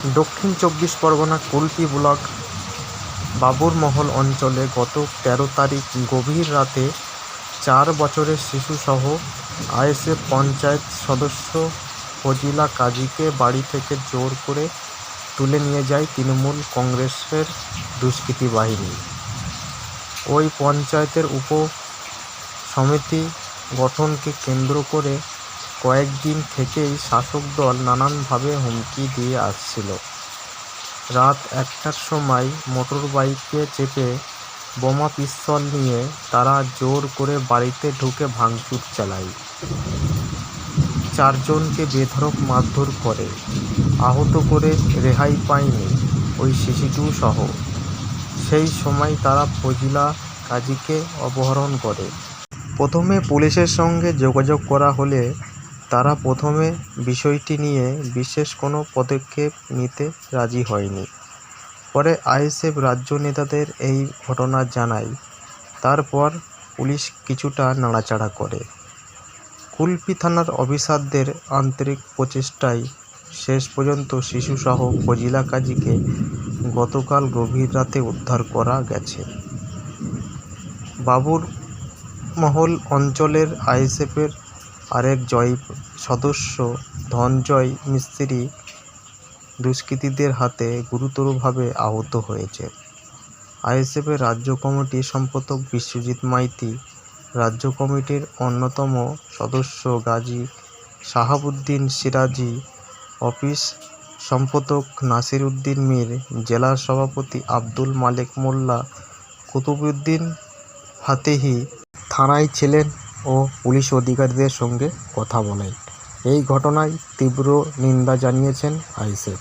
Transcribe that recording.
দক্ষিণ চব্বিশ পরগনা কুলপি ব্লক বাবুরমহল অঞ্চলে গত ১৩ তারিখ গভীর রাতে ৪ বছরের শিশুসহ আইএসএফ পঞ্চায়েত সদস্য ফজিলা কাজীকে বাড়ি থেকে জোর করে তুলে নিয়ে যায় তৃণমূল কংগ্রেসের দুষ্কৃতী বাহিনী। ওই পঞ্চায়েতের উপ-সমিতি গঠনকে কেন্দ্র করে কয়েকদিন থেকেই শাসক দল নানানভাবে হুমকি দিয়ে আসছিল। রাত ১টার সময় মোটরবাইকে চেপে বোমা পিস্তল নিয়ে তারা জোর করে বাড়িতে ঢুকে ভাঙচুর চালায়। ৪ জনকে বেধড়ক মারধর করে, আহত করে রেহাই পায়নি ওই শিশুটিও সহ। সেই সময় তারা ফজিলা কাজীকে অপহরণ করে। প্রথমে পুলিশের সঙ্গে যোগাযোগ করা হলে তারা প্রথমে বিষয়টি নিয়ে বিশেষ কোনো পদক্ষেপ নিতে রাজি হয়নি। পরে আইএসএফ রাজ্য নেতাদের এই ঘটনা জানায়। তারপর পুলিশ কিছুটা নাড়াচাড়া করে। কুলপি থানার অফিসারদের আন্তরিক প্রচেষ্টায় শেষ পর্যন্ত শিশুসহ ফজিলা কাজীকে গতকাল গভীর রাতে উদ্ধার করা গেছে। বাবুরমহল অঞ্চলের আইএসএফের আরেক সদস্য ধনঞ্জয় মিস্ত্রি দুষ্কৃতীদের হাতে গুরুতরভাবে আহত হয়েছে। আইএসএফের রাজ্য কমিটির সম্পাদক বিশ্বজিৎ মাইতি, রাজ্য কমিটির অন্যতম সদস্য গাজী শাহাবুদ্দিন সিরাজি, অফিস সম্পাদক নাসির উদ্দিন মীর, জেলা সভাপতি আব্দুল মালেক মোল্লা, কুতুবউদ্দিন ফাতেহি থানায় ছিলেন ও পুলিশ আধিকারিকদের সঙ্গে কথা বলেন। এই ঘটনায় তীব্র নিন্দা জানিয়েছেন আইএসএফ।